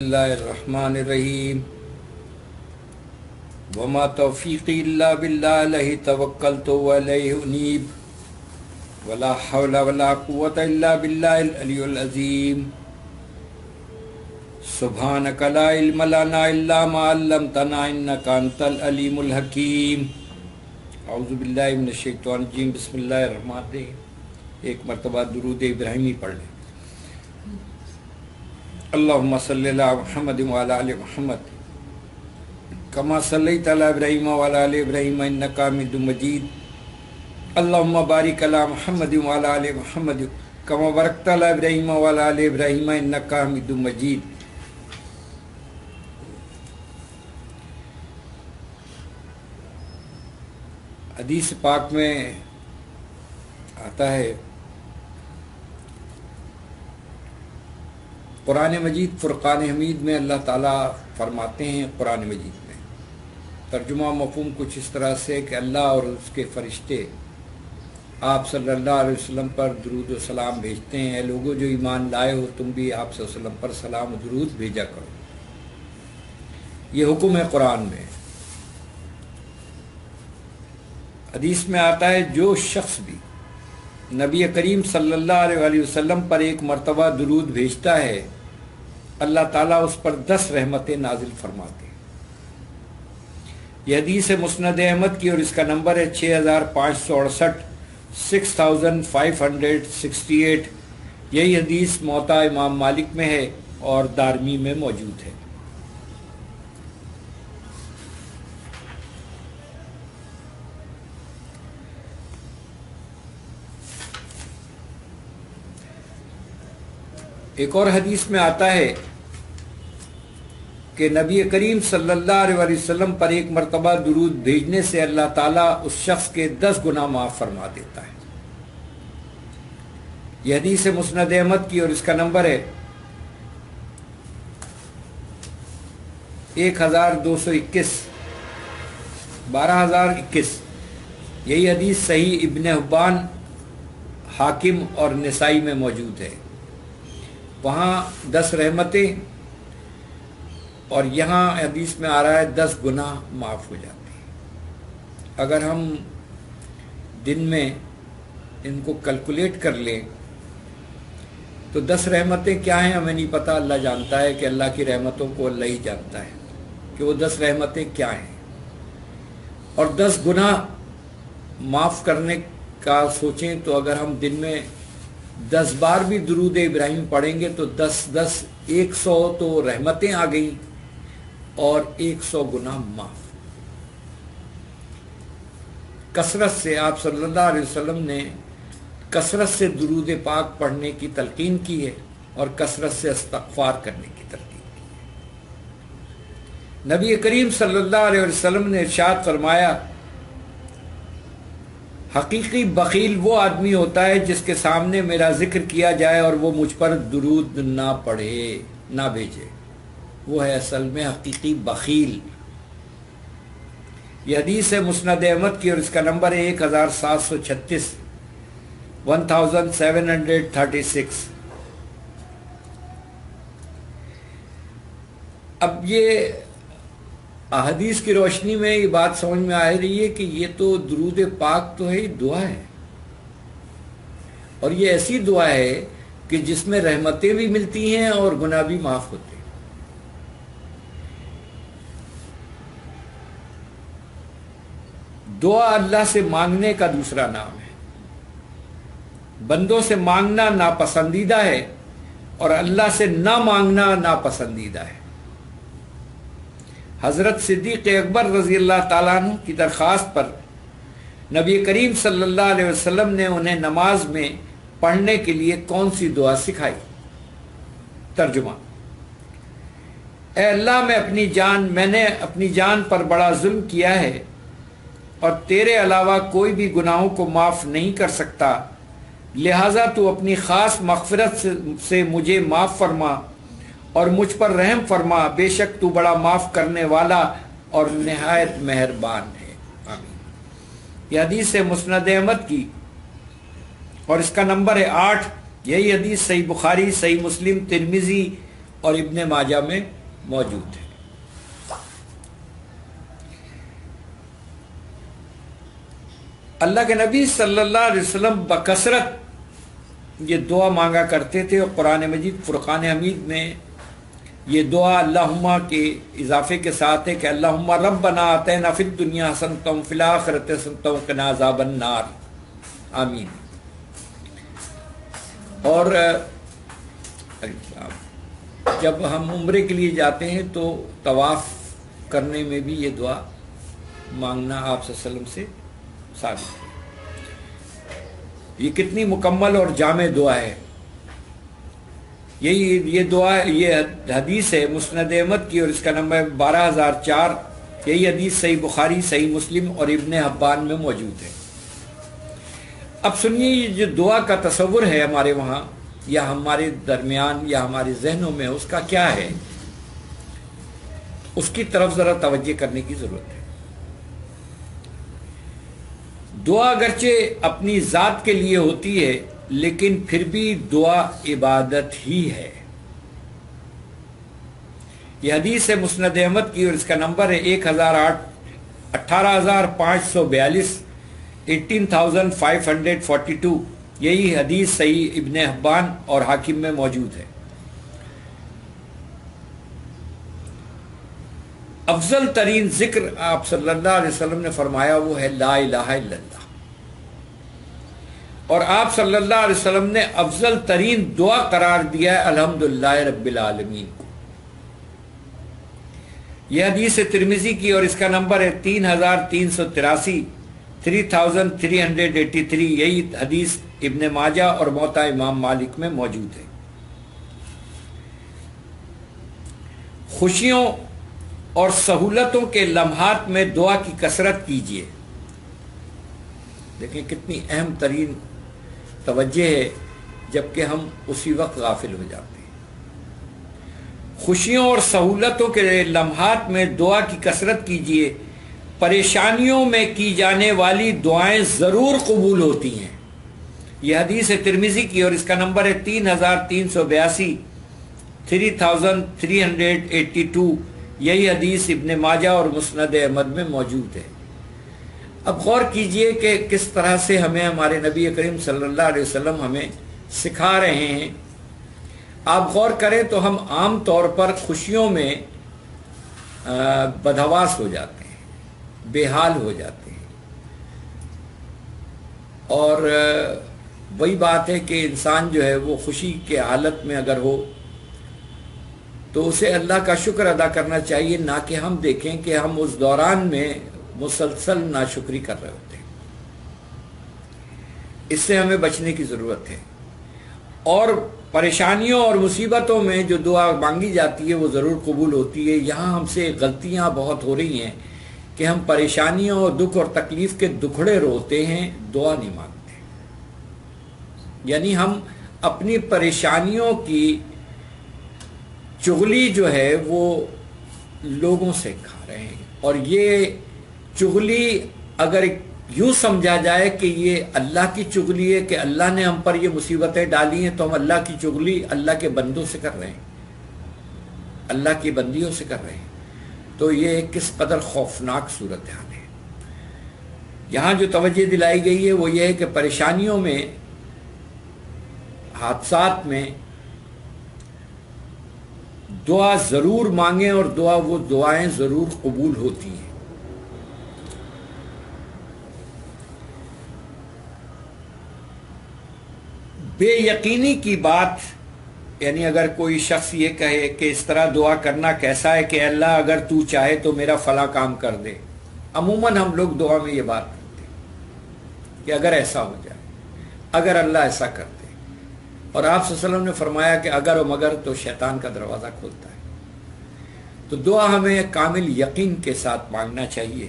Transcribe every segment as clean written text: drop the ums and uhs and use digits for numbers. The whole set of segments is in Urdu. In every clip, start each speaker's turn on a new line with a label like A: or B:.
A: Bismillahirrahmanirrahim. وما توفیقی الا باللہ علیہ توکلت وعلیہ انیب ولا حول ولا قوة الا باللہ العلی العظیم. سبحانک لا علم لنا الا ما علمتنا انک انت العلیم الحکیم. اعوذ باللہ من الشیطان الرجیم. بسم اللہ الرحمن الرحیم. ایک مرتبہ درود ابراہیمی پڑھ لیں. اللہم صلی علی محمد وعلی آل محمد کما صلیت علی ابراہیم وعلی آل ابراہیم انک حمید مجید. اللہم بارک علی محمد وعلی آل محمد کما بارکت علی ابراہیم وعلی آل ابراہیم انک حمید مجید. حدیث پاک میں آتا ہے، قرآن مجید فرقان حمید میں اللہ تعالیٰ فرماتے ہیں، قرآن مجید میں ترجمہ مفہوم کچھ اس طرح سے کہ اللہ اور اس کے فرشتے آپ صلی اللہ علیہ وسلم پر درود و سلام بھیجتے ہیں. اے لوگوں جو ایمان لائے ہو، تم بھی آپ صلی اللہ علیہ وسلم پر سلام و درود بھیجا کرو. یہ حکم ہے قرآن میں. حدیث میں آتا ہے جو شخص بھی نبی کریم صلی اللہ علیہ وسلم پر ایک مرتبہ درود بھیجتا ہے، اللہ تعالیٰ اس پر 10 رحمتیں نازل فرماتے ہیں. یہ حدیث ہے مسند احمد کی اور اس کا نمبر ہے 6568 6568. یہی حدیث موطا امام مالک میں ہے اور دارمی میں موجود ہے. ایک اور حدیث میں آتا ہے کہ نبی کریم صلی اللہ علیہ وسلم پر ایک مرتبہ درود بھیجنے سے اللہ تعالیٰ اس شخص کے 10 گناہ معاف فرما دیتا ہے. یہ حدیث ہے مسند احمد کی اور اس کا نمبر ہے 1221 12021. یہی حدیث صحیح ابن حبان، حاکم اور نسائی میں موجود ہے. وہاں 10 رحمتیں اور یہاں حدیث میں آ رہا ہے 10 گناہ معاف ہو جاتے ہیں. اگر ہم دن میں ان کو کیلکولیٹ کر لیں تو 10 رحمتیں کیا ہیں ہمیں نہیں پتہ. اللہ جانتا ہے کہ اللہ کی رحمتوں کو اللہ ہی جانتا ہے کہ وہ 10 رحمتیں کیا ہیں. اور 10 گناہ معاف کرنے کا سوچیں تو اگر ہم دن میں 10 بار بھی درود ابراہیم پڑھیں گے تو 10 100 تو رحمتیں آ گئیں اور 100 گناہ معاف. کثرت سے آپ صلی اللہ علیہ وسلم نے کثرت سے درود پاک پڑھنے کی تلقین کی ہے اور کثرت سے استغفار کرنے کی تلقین کی ہے. نبی کریم صلی اللہ علیہ وسلم نے ارشاد فرمایا، حقیقی بخیل وہ آدمی ہوتا ہے جس کے سامنے میرا ذکر کیا جائے اور وہ مجھ پر درود نہ پڑھے، نہ بھیجے. وہ ہے اصل میں حقیقی بخیل. یہ حدیث ہے مسند احمد کی اور اس کا نمبر ہے 1736 1736. اب یہ احادیث کی روشنی میں یہ بات سمجھ میں آ رہی ہے کہ یہ تو درود پاک تو ہے، دعا ہے، اور یہ ایسی دعا ہے کہ جس میں رحمتیں بھی ملتی ہیں اور گناہ بھی معاف ہوتے ہیں. دعا اللہ سے مانگنے کا دوسرا نام ہے. بندوں سے مانگنا ناپسندیدہ ہے اور اللہ سے نہ مانگنا ناپسندیدہ ہے. حضرت صدیق اکبر رضی اللہ تعالیٰ عنہ کی درخواست پر نبی کریم صلی اللہ علیہ وسلم نے انہیں نماز میں پڑھنے کے لیے کون سی دعا سکھائی؟ ترجمہ: اے اللہ میں نے اپنی جان پر بڑا ظلم کیا ہے اور تیرے علاوہ کوئی بھی گناہوں کو معاف نہیں کر سکتا، لہٰذا تو اپنی خاص مغفرت سے مجھے معاف فرما اور مجھ پر رحم فرما. بے شک تو بڑا معاف کرنے والا اور نہایت مہربان ہے. آمین. یہ حدیث ہے مسند احمد کی اور اس کا نمبر ہے 8. یہی حدیث صحیح بخاری، صحیح مسلم، ترمذی اور ابن ماجہ میں موجود ہے۔ اللہ کے نبی صلی اللہ علیہ وسلم بکثرت یہ دعا مانگا کرتے تھے، اور قرآن مجید فرقان حمید میں یہ دعا اللہم کے اضافے کے ساتھ ہے کہ اللہم ربنا آتینا فی الدنیا حسنۃ وفی الآخرۃ حسنۃ وقنا عذاب النار، آمین۔ اور جب ہم عمرے کے لیے جاتے ہیں تو طواف کرنے میں بھی یہ دعا مانگنا آپ صلی اللہ علیہ وسلم سے ثابت ہے۔ یہ کتنی مکمل اور جامع دعا ہے۔ یہ دعا، یہ حدیث ہے مسند احمد کی، اور اس کا نمبر 12004۔ یہی حدیث صحیح بخاری، صحیح مسلم اور ابن حبان میں موجود ہے۔ اب سنیے، یہ جو دعا کا تصور ہے ہمارے وہاں یا ہمارے درمیان یا ہمارے ذہنوں میں، اس کا کیا ہے، اس کی طرف ذرا توجہ کرنے کی ضرورت ہے۔ دعا اگرچہ اپنی ذات کے لیے ہوتی ہے، لیکن پھر بھی دعا عبادت ہی ہے۔ یہ حدیث ہے مسند احمد کی، اور اس کا نمبر ہے 18542، 18542۔ یہی حدیث صحیح ابن حبان اور حاکم میں موجود ہے۔ افضل ترین ذکر آپ صلی اللہ علیہ وسلم نے فرمایا وہ ہے لا الہ الا اللہ، اور آپ صلی اللہ علیہ وسلم نے افضل ترین دعا قرار دیا ہے الحمدللہ رب العالمین کو۔ یہ حدیث ترمذی کی، اور اس کا نمبر ہے 3383، 3383۔ یہی حدیث ابن ماجہ اور موطا امام مالک میں موجود ہے۔ خوشیوں اور سہولتوں کے لمحات میں دعا کی کثرت کیجیے۔ دیکھیں کتنی اہم ترین توجہ ہے، جبکہ ہم اسی وقت غافل ہو جاتے ہیں۔ خوشیوں اور سہولتوں کے لمحات میں دعا کی کثرت کیجیے، پریشانیوں میں کی جانے والی دعائیں ضرور قبول ہوتی ہیں۔ یہ حدیث ہے ترمذی کی، اور اس کا نمبر ہے 3382، 3382۔ یہی حدیث ابن ماجہ اور مسند احمد میں موجود ہے۔ اب غور کیجئے کہ کس طرح سے ہمیں ہمارے نبی کریم صلی اللہ علیہ وسلم ہمیں سکھا رہے ہیں۔ آپ غور کریں تو ہم عام طور پر خوشیوں میں بدحواس ہو جاتے ہیں، بے حال ہو جاتے ہیں، اور وہی بات ہے کہ انسان جو ہے وہ خوشی کے حالت میں اگر ہو تو اسے اللہ کا شکر ادا کرنا چاہیے، نہ کہ ہم دیکھیں کہ ہم اس دوران میں مسلسل ناشکری کر رہے ہوتے ہیں۔ اس سے ہمیں بچنے کی ضرورت ہے، اور پریشانیوں اور مصیبتوں میں جو دعا مانگی جاتی ہے وہ ضرور قبول ہوتی ہے۔ یہاں ہم سے غلطیاں بہت ہو رہی ہیں کہ ہم پریشانیوں اور دکھ اور تکلیف کے دکھڑے روتے ہیں، دعا نہیں مانگتے۔ یعنی ہم اپنی پریشانیوں کی چغلی جو ہے وہ لوگوں سے کھا رہے ہیں، اور یہ چغلی اگر یوں سمجھا جائے کہ یہ اللہ کی چغلی ہے کہ اللہ نے ہم پر یہ مصیبتیں ڈالی ہیں، تو ہم اللہ کی چغلی اللہ کے بندوں سے کر رہے ہیں، اللہ کی بندیوں سے کر رہے ہیں، تو یہ کس قدر خوفناک صورتحال ہے۔ یہاں جو توجہ دلائی گئی ہے وہ یہ ہے کہ پریشانیوں میں، حادثات میں دعا ضرور مانگیں، اور وہ دعائیں ضرور قبول ہوتی ہیں۔ بے یقینی کی بات، یعنی اگر کوئی شخص یہ کہے کہ اس طرح دعا کرنا کیسا ہے کہ اللہ اگر تو چاہے تو میرا فلاں کام کر دے، عموماً ہم لوگ دعا میں یہ بات کرتے ہیں کہ اگر ایسا ہو جائے، اگر اللہ ایسا کر دے، اور آپ صلی اللہ علیہ وسلم نے فرمایا کہ اگر و مگر تو شیطان کا دروازہ کھولتا ہے۔ تو دعا ہمیں کامل یقین کے ساتھ مانگنا چاہیے۔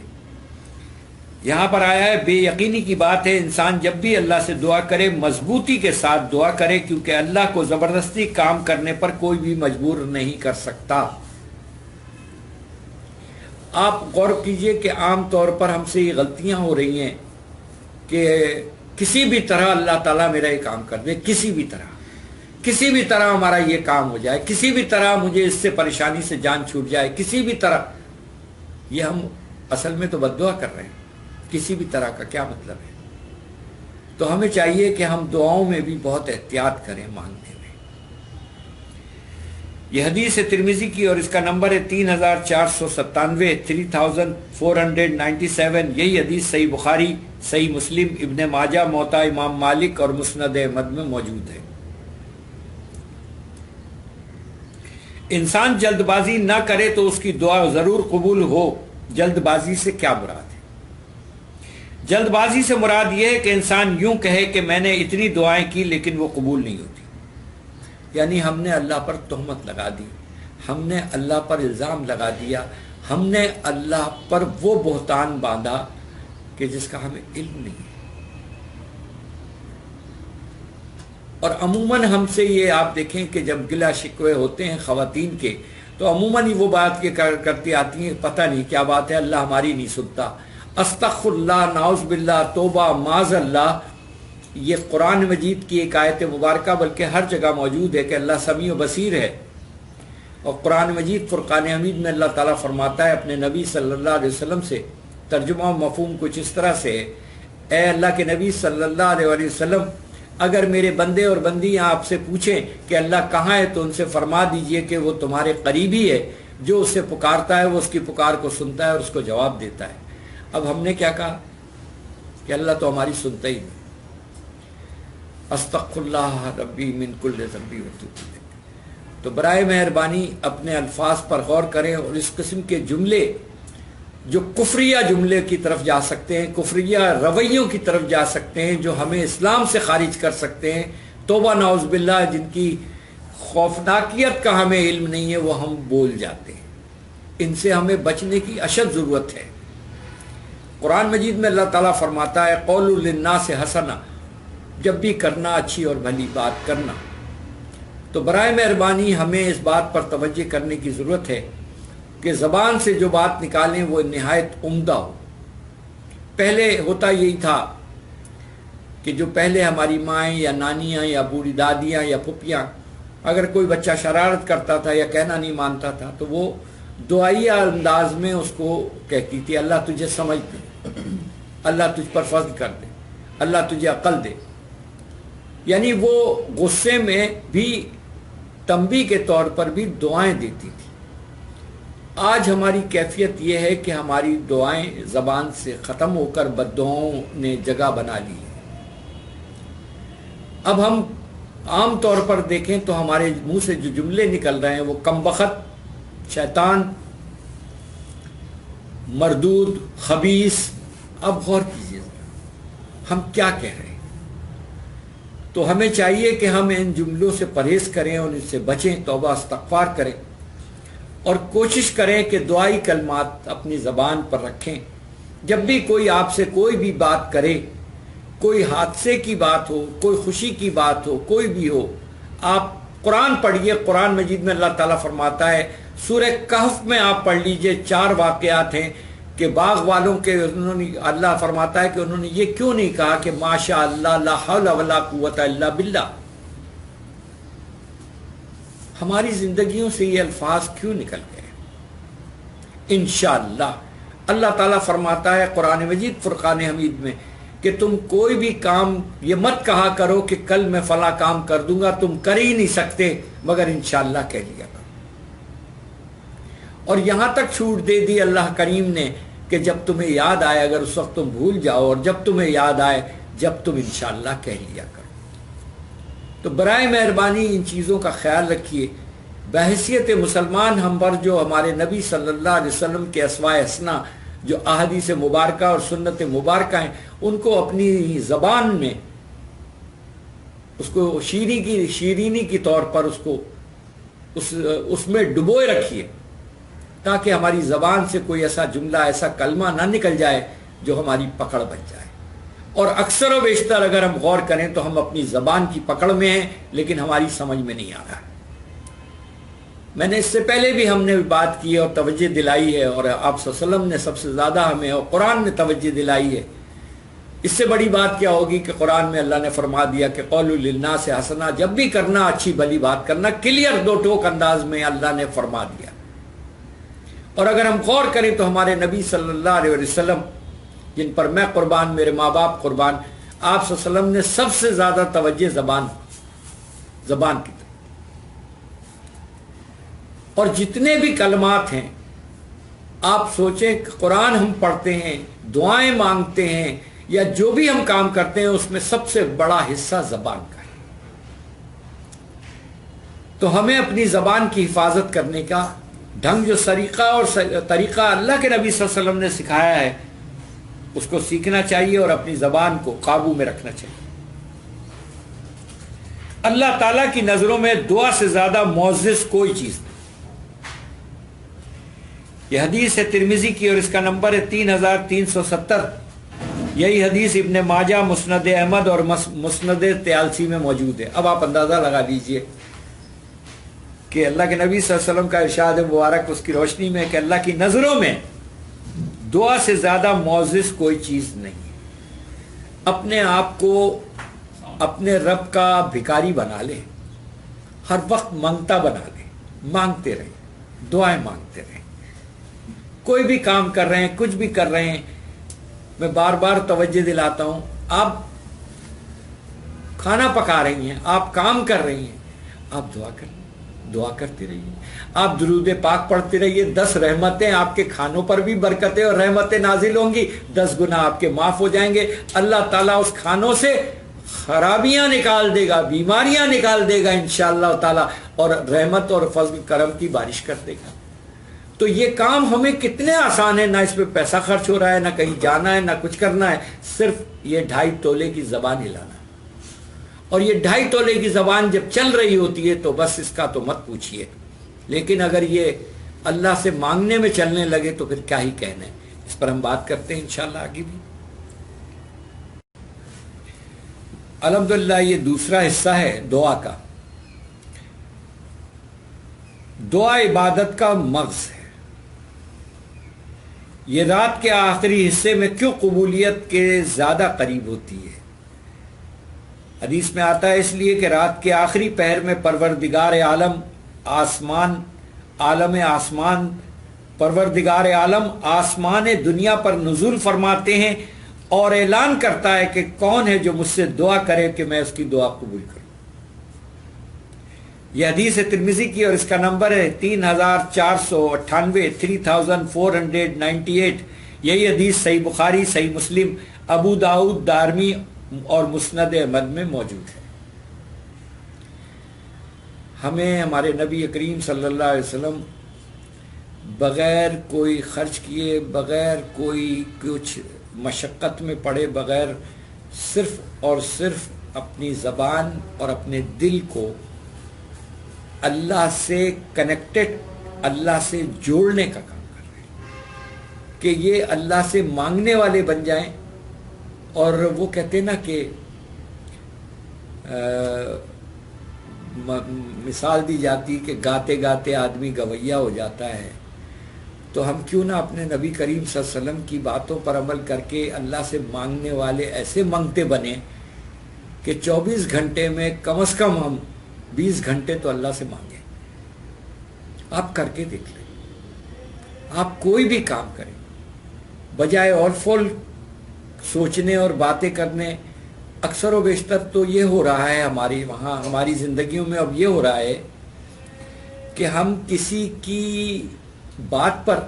A: یہاں پر آیا ہے بے یقینی کی بات ہے، انسان جب بھی اللہ سے دعا کرے مضبوطی کے ساتھ دعا کرے، کیونکہ اللہ کو زبردستی کام کرنے پر کوئی بھی مجبور نہیں کر سکتا۔ آپ غور کیجئے کہ عام طور پر ہم سے یہ غلطیاں ہو رہی ہیں کہ کسی بھی طرح اللہ تعالیٰ میرا یہ کام کر دے، کسی بھی طرح کسی بھی طرح ہمارا یہ کام ہو جائے، کسی بھی طرح مجھے اس سے پریشانی سے جان چھوٹ جائے، کسی بھی طرح. یہ ہم اصل میں تو بد دعا کر رہے ہیں. کسی بھی طرح کا کیا مطلب ہے؟ تو ہمیں چاہیے کہ ہم دعاؤں میں بھی بہت احتیاط کریں مانگنے میں. یہ حدیث ہے ترمذی کی اور اس کا نمبر ہے 3497 3497. یہی حدیث صحیح بخاری، صحیح مسلم، ابن ماجہ، موطا امام مالک اور مسند احمد میں موجود ہے. انسان جلد بازی نہ کرے تو اس کی دعا ضرور قبول ہو. جلد بازی سے کیا مراد ہے؟ جلد بازی سے مراد یہ ہے کہ انسان یوں کہے کہ میں نے اتنی دعائیں کی لیکن وہ قبول نہیں ہوتی. یعنی ہم نے اللہ پر تہمت لگا دی، ہم نے اللہ پر الزام لگا دیا، ہم نے اللہ پر وہ بہتان باندھا کہ جس کا ہمیں علم نہیں ہے. اور عموماً ہم سے یہ آپ دیکھیں کہ جب گلہ شکوے ہوتے ہیں خواتین کے تو عموماً ہی وہ بات یہ کرتی آتی ہیں، پتہ نہیں کیا بات ہے، اللہ ہماری نہیں سنتا، استغفر اللہ، نعوذ باللہ، توبہ، معاذ اللہ. یہ قرآن مجید کی ایک آیت مبارکہ بلکہ ہر جگہ موجود ہے کہ اللہ سمیع و بصیر ہے. اور قرآن مجید فرقان حمید میں اللہ تعالیٰ فرماتا ہے اپنے نبی صلی اللہ علیہ وسلم سے، ترجمہ و مفہوم کچھ اس طرح سے ہے: اے اللہ کے نبی صلی اللہ علیہ وسلم، اگر میرے بندے اور بندیاں آپ سے پوچھیں کہ اللہ کہاں ہے تو ان سے فرما دیجئے کہ وہ تمہارے قریبی ہے، جو اسے پکارتا ہے وہ اس کی پکار کو سنتا ہے اور اس کو جواب دیتا ہے. اب ہم نے کیا کہا کہ اللہ تو ہماری سنتا ہی نہیں. استغفر اللہ ربی من کل ذنب واتوب الیہ. تو برائے مہربانی اپنے الفاظ پر غور کریں اور اس قسم کے جملے جو کفریہ جملے کی طرف جا سکتے ہیں، کفریہ رویوں کی طرف جا سکتے ہیں، جو ہمیں اسلام سے خارج کر سکتے ہیں، توبہ نعوذ باللہ، جن کی خوفناکیت کا ہمیں علم نہیں ہے، وہ ہم بول جاتے ہیں. ان سے ہمیں بچنے کی اشد ضرورت ہے. قرآن مجید میں اللہ تعالیٰ فرماتا ہے قول للناس حسنہ، جب بھی کرنا اچھی اور بھلی بات کرنا. تو برائے مہربانی ہمیں اس بات پر توجہ کرنے کی ضرورت ہے کہ زبان سے جو بات نکالیں وہ نہایت عمدہ ہو. پہلے ہوتا یہی تھا کہ جو پہلے ہماری مائیں یا نانیاں یا بوڑھی دادیاں یا پھپھیاں، اگر کوئی بچہ شرارت کرتا تھا یا کہنا نہیں مانتا تھا تو وہ دعائیہ انداز میں اس کو کہتی تھی اللہ تجھے سمجھ دے، اللہ تجھ پر فضل کر دے، اللہ تجھے عقل دے. یعنی وہ غصے میں بھی تنبیہ کے طور پر بھی دعائیں دیتی تھی. آج ہماری کیفیت یہ ہے کہ ہماری دعائیں زبان سے ختم ہو کر بددعاؤں نے جگہ بنا لی. اب ہم عام طور پر دیکھیں تو ہمارے منہ سے جو جملے نکل رہے ہیں وہ کمبخت، شیطان، مردود، خبیث. اب غور کیجیے ہم کیا کہہ رہے ہیں. تو ہمیں چاہیے کہ ہم ان جملوں سے پرہیز کریں اور ان سے بچیں، توبہ استغفار کریں اور کوشش کریں کہ دعائی کلمات اپنی زبان پر رکھیں. جب بھی کوئی آپ سے کوئی بھی بات کرے، کوئی حادثے کی بات ہو، کوئی خوشی کی بات ہو، کوئی بھی ہو، آپ قرآن پڑھیے. قرآن مجید میں اللہ تعالیٰ فرماتا ہے، سورہ کہف میں آپ پڑھ لیجئے، 4 واقعات ہیں کہ باغ والوں کے انہوں نے، اللہ فرماتا ہے کہ انہوں نے یہ کیوں نہیں کہا کہ ماشاء اللہ لا حول ولا قوت الا باللہ. ہماری زندگیوں سے یہ الفاظ کیوں نکل گئے؟ انشاءاللہ. اللہ تعالیٰ فرماتا ہے قرآن مجید فرقان حمید میں کہ تم کوئی بھی کام یہ مت کہا کرو کہ کل میں فلاں کام کر دوں گا، تم کر ہی نہیں سکتے مگر انشاءاللہ کہہ لیا کرو. اور یہاں تک چھوٹ دے دی اللہ کریم نے کہ جب تمہیں یاد آئے، اگر اس وقت تم بھول جاؤ، اور جب تمہیں یاد آئے جب تم انشاءاللہ کہہ لیا کرو. تو برائے مہربانی ان چیزوں کا خیال رکھیے. بحیثیت مسلمان ہم پر جو ہمارے نبی صلی اللہ علیہ وسلم کے اسماء حسنہ جو احادیث مبارکہ اور سنت مبارکہ ہیں، ان کو اپنی زبان میں اس کو شیرینی کی طور پر اس کو اس میں ڈبوئے رکھیے تاکہ ہماری زبان سے کوئی ایسا جملہ، ایسا کلمہ نہ نکل جائے جو ہماری پکڑ بن جائے. اور اکثر و بیشتر اگر ہم غور کریں تو ہم اپنی زبان کی پکڑ میں ہیں لیکن ہماری سمجھ میں نہیں آ رہا ہے. میں نے اس سے پہلے بھی ہم نے بات کی اور توجہ دلائی ہے، اور آپ صلی اللہ علیہ وسلم نے سب سے زیادہ ہمیں اور قرآن نے توجہ دلائی ہے اس سے بڑی بات کیا ہوگی کہ قرآن میں اللہ نے فرما دیا کہ قولوا للناس حسنا، جب بھی کرنا اچھی بھلی بات کرنا، کلیئر دو ٹوک انداز میں اللہ نے فرما دیا۔ اور اگر ہم غور کریں تو ہمارے نبی صلی اللہ علیہ وسلم، جن پر میں قربان، میرے ماں باپ قربان، آپ صلی اللہ علیہ وسلم نے سب سے زیادہ توجہ زبان کی طرف، اور جتنے بھی کلمات ہیں آپ سوچیں کہ قرآن ہم پڑھتے ہیں، دعائیں مانگتے ہیں، یا جو بھی ہم کام کرتے ہیں، اس میں سب سے بڑا حصہ زبان کا ہے۔ تو ہمیں اپنی زبان کی حفاظت کرنے کا ڈھنگ، جو طریقہ اللہ کے نبی صلی اللہ علیہ وسلم نے سکھایا ہے، اس کو سیکھنا چاہیے اور اپنی زبان کو قابو میں رکھنا چاہیے۔ اللہ تعالیٰ کی نظروں میں دعا سے زیادہ معزز کوئی چیز نہیں۔ یہ حدیث ہے ترمذی کی اور اس کا نمبر ہے 3370۔ یہی حدیث ابن ماجہ، مسند احمد اور مسند طیالسی میں موجود ہے۔ اب آپ اندازہ لگا لیجئے کہ اللہ کے نبی صلی اللہ علیہ وسلم کا ارشاد مبارک اس کی روشنی میں کہ اللہ کی نظروں میں دعا سے زیادہ معزز کوئی چیز نہیں ہے۔ اپنے آپ کو اپنے رب کا بھکاری بنا لے، ہر وقت مانگتا بنا لے، مانگتے رہیں، دعائیں مانگتے رہیں، کوئی بھی کام کر رہے ہیں، کچھ بھی کر رہے ہیں۔ میں بار بار توجہ دلاتا ہوں، آپ کھانا پکا رہی ہیں، آپ کام کر رہی ہیں، آپ دعا کرتے رہیے، آپ درود پاک پڑھتے رہیے، 10 رحمتیں آپ کے کھانوں پر بھی برکتیں اور رحمتیں نازل ہوں گی، 10 گناہ آپ کے معاف ہو جائیں گے۔ اللہ تعالیٰ اس کھانوں سے خرابیاں نکال دے گا، بیماریاں نکال دے گا انشاءاللہ تعالیٰ، اور رحمت اور فضل کرم کی بارش کر دے گا۔ تو یہ کام ہمیں کتنے آسان ہے، نہ اس پہ پیسہ خرچ ہو رہا ہے، نہ کہیں جانا ہے، نہ کچھ کرنا ہے، صرف یہ 2.5 تولے کی زبان ہلانا۔ اور یہ 2.5 تولے کی زبان جب چل رہی ہوتی ہے تو بس اس کا تو مت پوچھیے، لیکن اگر یہ اللہ سے مانگنے میں چلنے لگے تو پھر کیا ہی کہنا ہے۔ اس پر ہم بات کرتے ہیں انشاءاللہ آگے بھی۔ الحمدللہ یہ دوسرا حصہ ہے دعا کا۔ دعا عبادت کا مغز ہے۔ یہ رات کے آخری حصے میں کیوں قبولیت کے زیادہ قریب ہوتی ہے؟ حدیث میں آتا ہے اس لیے کہ رات کے آخری پہر میں پروردگار عالم آسمان دنیا پر نزول فرماتے ہیں اور اعلان کرتا ہے کہ کون ہے جو مجھ سے دعا کرے کہ میں اس کی دعا قبول کروں۔ یہ حدیث ہے ترمذی کی اور اس کا نمبر ہے 3498، 3498۔ یہی حدیث صحیح بخاری، صحیح مسلم، ابو داؤد، دارمی اور مسند احمد میں موجود ہے۔ ہمیں ہمارے نبی کریم صلی اللہ علیہ وسلم بغیر کوئی خرچ کیے، بغیر کوئی کچھ مشقت میں پڑے، بغیر صرف اور صرف اپنی زبان اور اپنے دل کو اللہ سے کنیکٹڈ، اللہ سے جوڑنے کا کام کر رہے ہیں کہ یہ اللہ سے مانگنے والے بن جائیں۔ اور وہ کہتے ہیں نا کہ مثال دی جاتی کہ گاتے گاتے آدمی گویا ہو جاتا ہے، تو ہم کیوں نہ اپنے نبی کریم صلی اللہ علیہ وسلم کی باتوں پر عمل کر کے اللہ سے مانگنے والے ایسے مانگتے بنے کہ 24 گھنٹے میں کم از کم ہم 20 گھنٹے تو اللہ سے مانگیں۔ آپ کر کے دیکھ لیں، آپ کوئی بھی کام کریں، بجائے اور فول سوچنے اور باتیں کرنے، اکثر و بیشتر تو یہ ہو رہا ہے ہماری زندگیوں میں اب یہ ہو رہا ہے کہ ہم کسی کی بات پر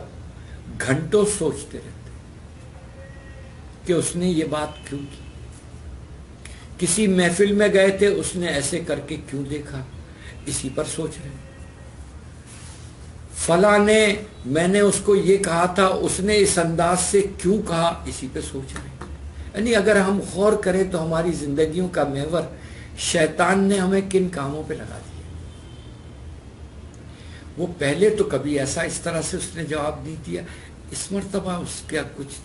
A: گھنٹوں سوچتے رہتے کہ اس نے یہ بات کیوں کی، کسی محفل میں گئے تھے اس نے ایسے کر کے کیوں دیکھا، اسی پر سوچ رہے ہیں۔ فلاں نے، میں نے اس کو یہ کہا تھا، اس نے اس انداز سے کیوں کہا، اسی پہ سوچ رہے ہیں۔ یعنی اگر ہم غور کریں تو ہماری زندگیوں کا محور شیطان نے ہمیں کن کاموں پہ لگا دیا۔ وہ پہلے تو کبھی ایسا اس طرح سے اس نے جواب نہیں دیا، اس مرتبہ اس کا کچھ،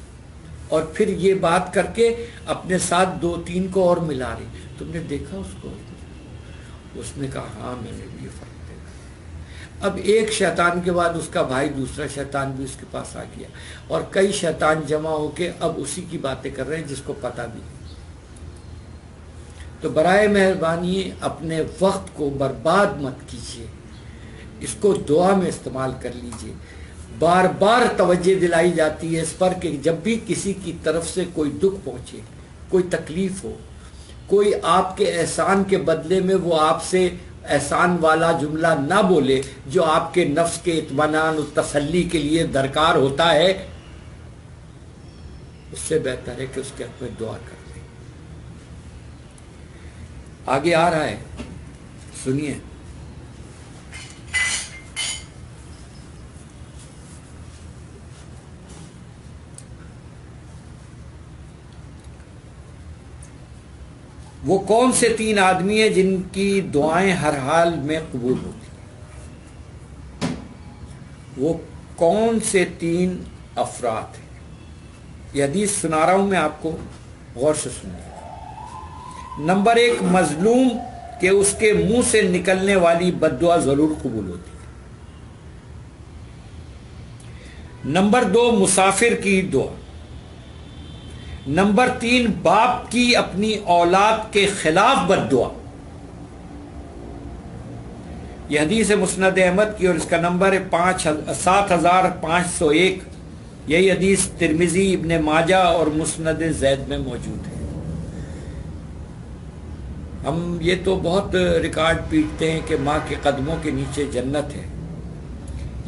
A: اور پھر یہ بات کر کے اپنے ساتھ 2-3 کو اور ملا رہی، تم نے دیکھا اس کو؟ اس نے کہا ہاں میں نے بھی یہ فرق دیکھا۔ اب ایک شیطان کے بعد اس کا بھائی دوسرا شیطان بھی اس کے پاس آ گیا، اور کئی شیطان جمع ہو کے اب اسی کی باتیں کر رہے ہیں جس کو پتہ بھی نہیں۔ تو برائے مہربانی اپنے وقت کو برباد مت کیجیے، اس کو دعا میں استعمال کر لیجیے۔ بار بار توجہ دلائی جاتی ہے اس پر کہ جب بھی کسی کی طرف سے کوئی دکھ پہنچے، کوئی تکلیف ہو، کوئی آپ کے احسان کے بدلے میں وہ آپ سے احسان والا جملہ نہ بولے جو آپ کے نفس کے اطمینان اور تسلی کے لیے درکار ہوتا ہے، اس سے بہتر ہے کہ اس کے حق میں دعا کر دیں۔ آگے آ رہا ہے، سنیے۔ وہ کون سے 3 آدمی ہیں جن کی دعائیں ہر حال میں قبول ہوتی ہیں؟ وہ کون سے 3 افراد ہیں؟ یہ حدیث سنا رہا ہوں میں آپ کو، غور سے سنیے۔ نمبر 1، مظلوم کہ اس کے منہ سے نکلنے والی بد دعا ضرور قبول ہوتی ہے۔ نمبر 2، مسافر کی دعا۔ نمبر 3، باپ کی اپنی اولاد کے خلاف بد دعا۔ یہ حدیث ہے مسند احمد کی اور اس کا نمبر ہے 7501۔ یہی حدیث ترمذی، ابن ماجہ اور مسند زید میں موجود ہے۔ ہم یہ تو بہت ریکارڈ پیٹتے ہیں کہ ماں کے قدموں کے نیچے جنت ہے،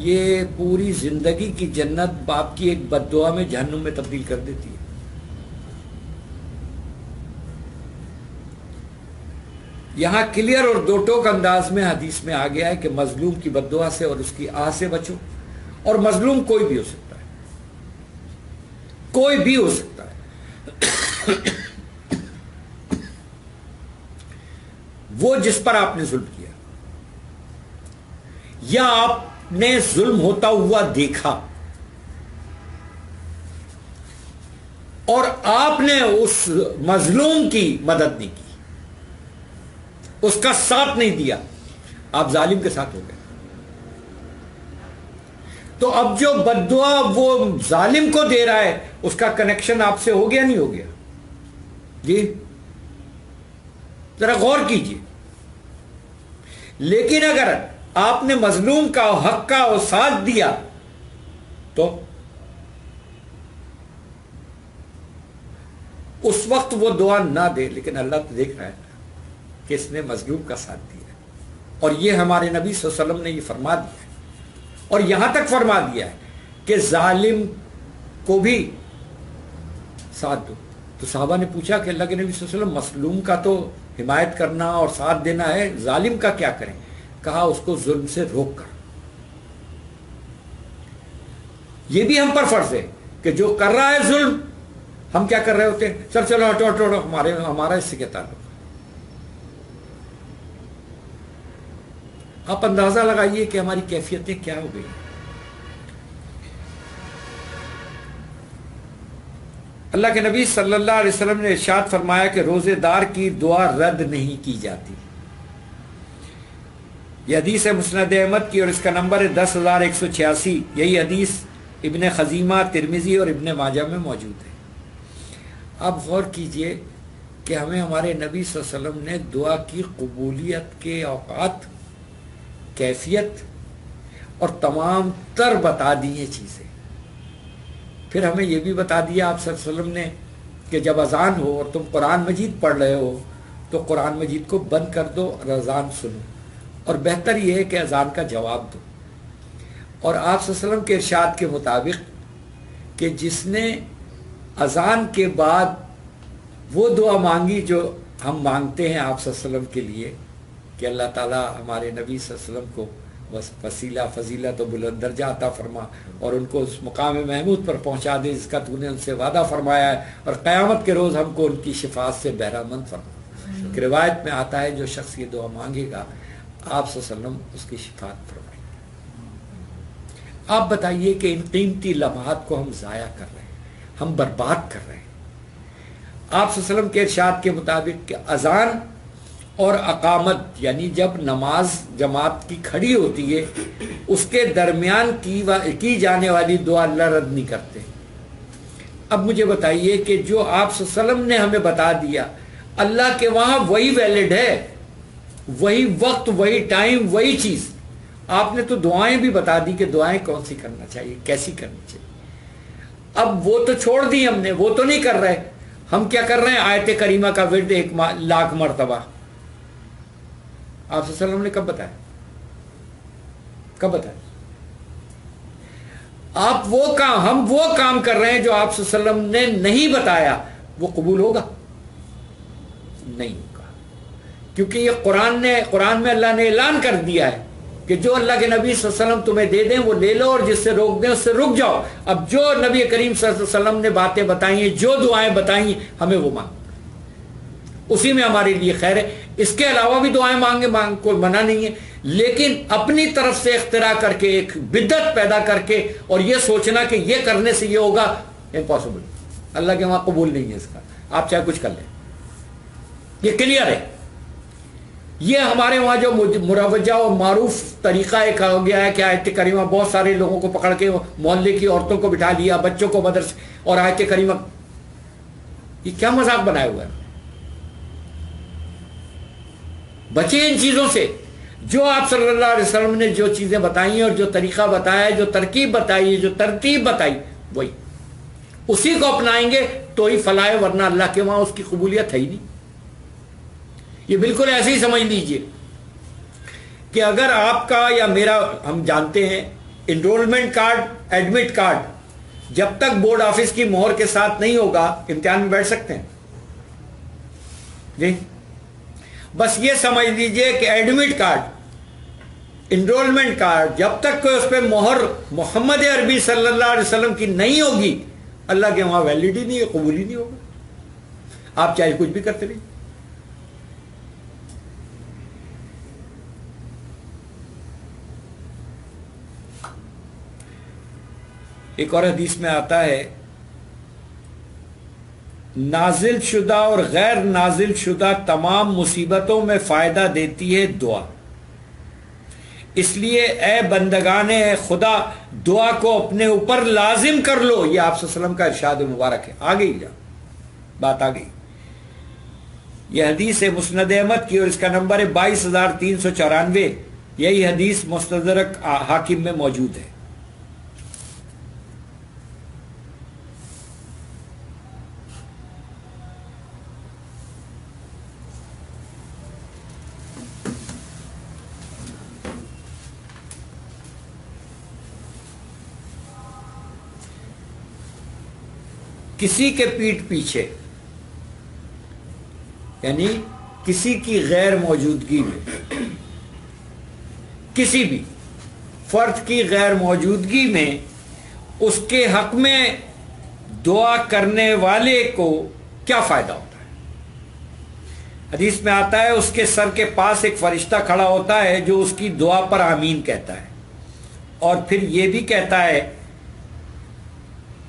A: یہ پوری زندگی کی جنت باپ کی ایک بد دعا میں جہنم میں تبدیل کر دیتی ہے۔ یہاں کلیئر اور دو ٹوک انداز میں حدیث میں آ گیا ہے کہ مظلوم کی بد دعا سے اور اس کی آہ سے بچو، اور مظلوم کوئی بھی ہو سکتا ہے، کوئی بھی ہو سکتا ہے، وہ جس پر آپ نے ظلم کیا یا آپ نے ظلم ہوتا ہوا دیکھا اور آپ نے اس مظلوم کی مدد نہیں کی، اس کا ساتھ نہیں دیا، آپ ظالم کے ساتھ ہو گئے۔ تو اب جو بد دعا وہ ظالم کو دے رہا ہے اس کا کنیکشن آپ سے ہو گیا نہیں ہو گیا؟ جی ذرا غور کیجیے۔ لیکن اگر آپ نے مظلوم کا حق کا ساتھ دیا تو اس وقت وہ دعا نہ دے، لیکن اللہ تو دیکھ رہا ہے کہ اس نے مظلوم کا ساتھ دیا، اور یہ ہمارے نبی صلی اللہ علیہ وسلم نے یہ فرما دیا ہے، اور یہاں تک فرما دیا ہے کہ ظالم کو بھی ساتھ دو۔ تو صحابہ نے پوچھا کہ اللہ کے نبی صلی اللہ علیہ وسلم، مظلوم کا تو حمایت کرنا اور ساتھ دینا ہے، ظالم کا کیا کریں؟ کہا اس کو ظلم سے روک کر۔ یہ بھی ہم پر فرض ہے کہ جو کر رہا ہے ظلم، ہم کیا کر رہے ہوتے ہیں؟ چل چلو ہٹو ہٹو ہٹو، ہمارا اس سے کیا تعلق؟ آپ اندازہ لگائیے کہ ہماری کیفیتیں کیا ہو گئی۔ اللہ کے نبی صلی اللہ علیہ وسلم نے ارشاد فرمایا کہ روزے دار کی دعا رد نہیں کی جاتی۔ یہ حدیث ہے مسند احمد کی اور اس کا نمبر ہے 10186۔ یہی حدیث ابن خزیمہ، ترمذی اور ابن ماجہ میں موجود ہے۔ اب غور کیجئے کہ ہمیں ہمارے نبی صلی اللہ علیہ وسلم نے دعا کی قبولیت کے اوقات، کیفیت اور تمام تر بتا دی ہیں چیزیں۔ پھر ہمیں یہ بھی بتا دیا آپ صلی اللہ علیہ وسلم نے کہ جب اذان ہو اور تم قرآن مجید پڑھ رہے ہو تو قرآن مجید کو بند کر دو اور اذان سنو، اور بہتر یہ ہے کہ اذان کا جواب دو۔ اور آپ صلی اللہ علیہ وسلم کے ارشاد کے مطابق کہ جس نے اذان کے بعد وہ دعا مانگی جو ہم مانگتے ہیں آپ صلی اللہ علیہ وسلم کے لیے کہ اللہ تعالیٰ ہمارے نبی صلی اللہ علیہ وسلم کو وسیلہ، فضیلت و بلند درجہ عطا فرما اور ان کو اس مقام محمود پر پہنچا دے جس کا تو نے ان سے وعدہ فرمایا ہے، اور قیامت کے روز ہم کو ان کی شفاعت سے بہرہ مند فرما۔ کہ روایت میں آتا ہے جو شخص یہ دعا مانگے گا آپ صلی اللہ علیہ وسلم اس کی شفاعت فرمائیں گے۔ آپ بتائیے کہ ان قیمتی لمحات کو ہم ضائع کر رہے ہیں، ہم برباد کر رہے ہیں۔ آپ صلی اللہ علیہ وسلم کے ارشاد کے مطابق کہ اذان اور اقامت یعنی جب نماز جماعت کی کھڑی ہوتی ہے اس کے درمیان کی جانے والی دعا اللہ رد نہیں کرتے. اب مجھے بتائیے کہ جو آپ صلی اللہ علیہ وسلم نے ہمیں بتا دیا اللہ کے وہاں وہی ویلڈ ہے, وہی وقت, وہی ٹائم, وہی چیز. آپ نے تو دعائیں بھی بتا دی کہ دعائیں کون سی کرنا چاہیے, کیسی کرنی چاہیے. اب وہ تو چھوڑ دی ہم نے, وہ تو نہیں کر رہے. ہم کیا کر رہے ہیں؟ آیت کریمہ کا ورد 1,00,000 مرتبہ. آپ صلی اللہ علیہ وسلم نے کب بتایا؟ کب بتایا؟ ہم وہ کام کر رہے ہیں جو آپ صلی اللہ علیہ وسلم نے نہیں بتایا. وہ قبول ہوگا؟ نہیں ہوگا, کیونکہ یہ قرآن میں اللہ نے اعلان کر دیا ہے کہ جو اللہ کے نبی صلی اللہ علیہ وسلم تمہیں دے دیں وہ لے لو, اور جس سے روک دیں اس سے رک جاؤ. اب جو نبی کریم صلی اللہ علیہ وسلم نے باتیں بتائی ہیں, جو دعائیں بتائی ہیں, ہمیں وہ مانگ, اسی میں ہمارے لیے خیر ہے. اس کے علاوہ بھی دعائیں مانگ کوئی منع نہیں ہے, لیکن اپنی طرف سے اختراع کر کے ایک بدعت پیدا کر کے اور یہ سوچنا کہ یہ کرنے سے یہ ہوگا, امپاسبل. اللہ کے وہاں قبول نہیں ہے اس کا, آپ چاہے کچھ کر لیں. یہ کلیئر ہے. یہ ہمارے وہاں جو مروجہ اور معروف طریقہ ایک ہو گیا ہے کہ آیت کریمہ بہت سارے لوگوں کو پکڑ کے محلے کی عورتوں کو بٹھا لیا, بچوں کو مدرسے, اور آیت کریمہ, یہ کیا مذاق بنایا ہوا ہے؟ بچیں ان چیزوں سے. جو آپ صلی اللہ علیہ وسلم نے جو چیزیں بتائی ہیں اور جو طریقہ بتایا ہے, جو ترکیب بتائی ہے, جو ترتیب بتائی, وہی اسی کو اپنائیں گے تو ہی فلاح, ورنہ اللہ کے وہاں اس کی قبولیت ہے ہی نہیں. یہ بالکل ایسے ہی سمجھ لیجئے کہ اگر آپ کا یا میرا, ہم جانتے ہیں انرولمنٹ کارڈ, ایڈمٹ کارڈ جب تک بورڈ آفس کی مہر کے ساتھ نہیں ہوگا امتحان میں بیٹھ سکتے ہیں جی. بس یہ سمجھ لیجئے کہ ایڈمٹ کارڈ, انرولمنٹ کارڈ جب تک کوئی اس پہ مہر محمد عربی صلی اللہ علیہ وسلم کی نہیں ہوگی, اللہ کے وہاں ویلڈ ہی نہیں ہے, قبول ہی نہیں ہوگا. آپ چاہے کچھ بھی کرتے رہیے. ایک اور حدیث میں آتا ہے نازل شدہ اور غیر نازل شدہ تمام مصیبتوں میں فائدہ دیتی ہے دعا. اس لیے اے بندگان خدا دعا کو اپنے اوپر لازم کر لو. یہ آپ صلی اللہ علیہ وسلم کا ارشاد مبارک ہے. آگے جا بات آ گئی. یہ حدیث ہے مسند احمد کی اور اس کا نمبر ہے 22,394. یہی حدیث مستدرک حاکم میں موجود ہے. کسی کے پیٹھ پیچھے یعنی کسی کی غیر موجودگی میں, کسی بھی فرد کی غیر موجودگی میں اس کے حق میں دعا کرنے والے کو کیا فائدہ ہوتا ہے؟ حدیث میں آتا ہے اس کے سر کے پاس ایک فرشتہ کھڑا ہوتا ہے جو اس کی دعا پر آمین کہتا ہے, اور پھر یہ بھی کہتا ہے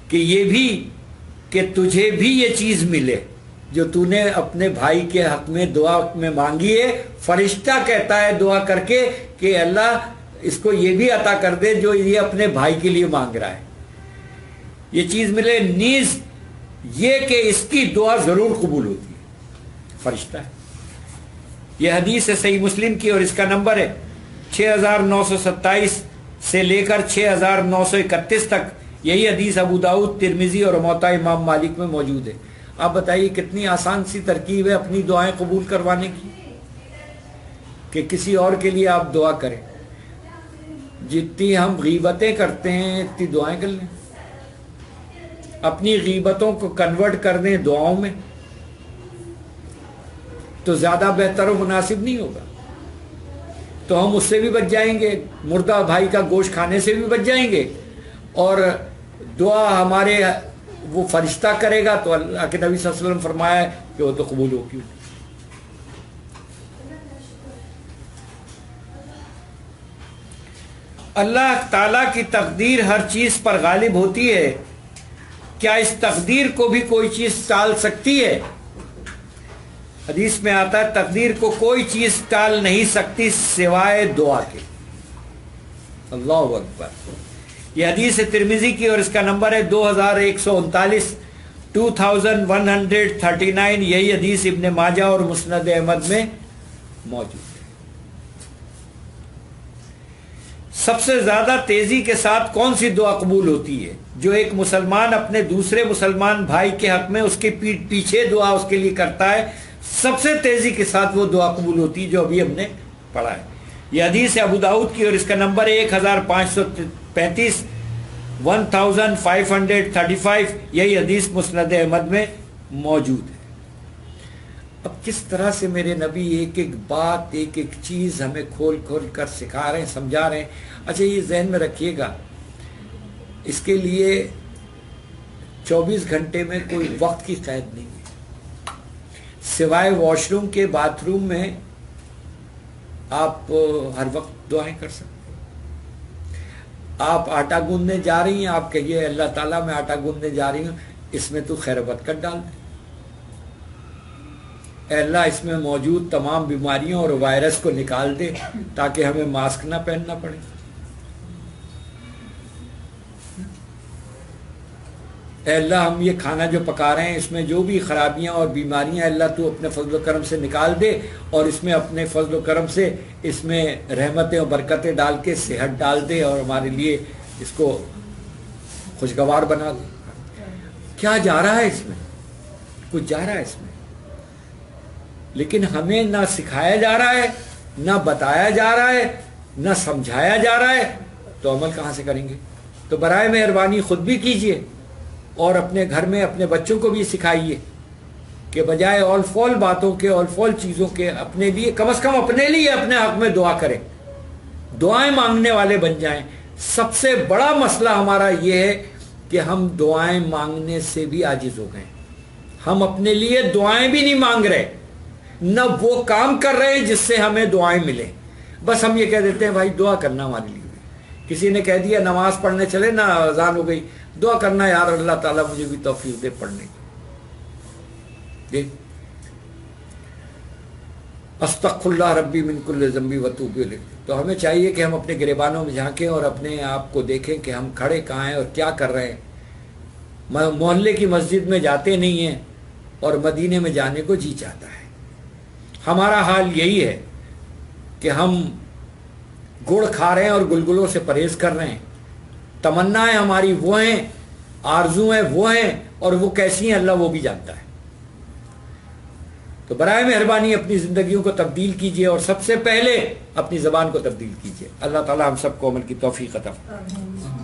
A: کہ یہ بھی کہ تجھے بھی یہ چیز ملے جو تو نے اپنے بھائی کے حق میں دعا میں مانگی ہے. فرشتہ کہتا ہے دعا کر کے کہ اللہ اس کو یہ بھی عطا کر دے جو یہ اپنے بھائی کے لیے مانگ رہا ہے, یہ چیز ملے. نیز یہ کہ اس کی دعا ضرور قبول ہوتی ہے. فرشتہ ہے. یہ حدیث ہے صحیح مسلم کی اور اس کا نمبر ہے 6,927 سے لے کر 6,931 تک. یہی حدیث ابو داؤد, ترمذی اور موطا امام مالک میں موجود ہے. آپ بتائیے کتنی آسان سی ترکیب ہے اپنی دعائیں قبول کروانے کی کہ کسی اور کے لیے آپ دعا کریں. جتنی ہم غیبتیں کرتے ہیں اتنی دعائیں کر لیں, اپنی غیبتوں کو کنورٹ کر دیں دعاؤں میں, تو زیادہ بہتر و مناسب نہیں ہوگا. تو ہم اس سے بھی بچ جائیں گے, مردہ بھائی کا گوشت کھانے سے بھی بچ جائیں گے, اور دعا ہمارے وہ فرشتہ کرے گا تو اللہ کے نبی صلی اللہ علیہ وسلم فرمایا ہے کہ وہ تو قبول ہوگی. اللہ تعالیٰ کی تقدیر ہر چیز پر غالب ہوتی ہے. کیا اس تقدیر کو بھی کوئی چیز ٹال سکتی ہے؟ حدیث میں آتا ہے تقدیر کو کوئی چیز ٹال نہیں سکتی سوائے دعا کے. اللہ اکبر. یہ حدیث ہے ترمذی کی اور اس کا نمبر ہے 2139 2139. یہی حدیث ابن ماجہ اور مسند احمد میں موجود ہے. سب سے زیادہ تیزی کے ساتھ کون سی دعا قبول ہوتی ہے؟ جو ایک مسلمان اپنے دوسرے مسلمان بھائی کے حق میں اس کے پیٹھ پیچھے دعا اس کے لیے کرتا ہے، سب سے تیزی کے ساتھ وہ دعا قبول ہوتی ہے جو ابھی ہم نے پڑھا ہے. یہ حدیث ہے ابو داؤد کی اور اس کا نمبر ہے 1535 1535. یہی حدیث مسند احمد میں موجود ہے. اب کس طرح سے میرے نبی ایک ایک بات ایک ایک چیز ہمیں کھول کھول کر سکھا رہے ہیں، سمجھا رہے ہیں. اچھا یہ ذہن میں رکھیے گا، اس کے لیے 24 گھنٹے میں کوئی وقت کی قید نہیں ہے، سوائے واش روم کے باتھ روم میں آپ ہر وقت دعائیں کر سکتے ہیں. آپ آٹا گوندنے جا رہی ہیں، آپ کہیے اللہ تعالیٰ میں آٹا گوندنے جا رہی ہوں، اس میں تو خیر و برکت ڈال دیں. اے اللہ اس میں موجود تمام بیماریوں اور وائرس کو نکال دے تاکہ ہمیں ماسک نہ پہننا پڑے. اے اللہ ہم یہ کھانا جو پکا رہے ہیں اس میں جو بھی خرابیاں اور بیماریاں اللہ تو اپنے فضل و کرم سے نکال دے، اور اس میں اپنے فضل و کرم سے اس میں رحمتیں اور برکتیں ڈال کے صحت ڈال دے اور ہمارے لیے اس کو خوشگوار بنا دے. کیا جا رہا ہے اس میں؟ کچھ جا رہا ہے اس میں، لیکن ہمیں نہ سکھایا جا رہا ہے، نہ بتایا جا رہا ہے، نہ سمجھایا جا رہا ہے، تو عمل کہاں سے کریں گے؟ تو برائے مہربانی خود بھی کیجئے اور اپنے گھر میں اپنے بچوں کو بھی سکھائیے کہ بجائے اول فول باتوں کے، اول فول چیزوں کے، اپنے لیے کم از کم اپنے لیے اپنے حق میں دعا کریں، دعائیں مانگنے والے بن جائیں. سب سے بڑا مسئلہ ہمارا یہ ہے کہ ہم دعائیں مانگنے سے بھی عاجز ہو گئے. ہم اپنے لیے دعائیں بھی نہیں مانگ رہے، نہ وہ کام کر رہے ہیں جس سے ہمیں دعائیں ملیں. بس ہم یہ کہہ دیتے ہیں بھائی دعا کرنا ہمارے لیے. کسی نے کہہ دیا نماز پڑھنے چلے نہ، اذان ہو گئی، دعا کرنا یار اللہ تعالیٰ مجھے بھی توفیق دے پڑھنے کی. استغفر اللہ ربی من کل ذنب واتوب الیہ. تو ہمیں چاہیے کہ ہم اپنے گریبانوں میں جھانکیں اور اپنے آپ کو دیکھیں کہ ہم کھڑے کہاں ہیں اور کیا کر رہے ہیں. محلے کی مسجد میں جاتے نہیں ہیں اور مدینے میں جانے کو جی چاہتا ہے. ہمارا حال یہی ہے کہ ہم گڑ کھا رہے ہیں اور گلگلوں سے پرہیز کر رہے ہیں. تمنائیں ہماری وہ ہیں، آرزویں وہ ہیں، اور وہ کیسی ہیں اللہ وہ بھی جانتا ہے. تو برائے مہربانی اپنی زندگیوں کو تبدیل کیجئے اور سب سے پہلے اپنی زبان کو تبدیل کیجئے. اللہ تعالی ہم سب کو عمل کی توفیق عطا فرمائے.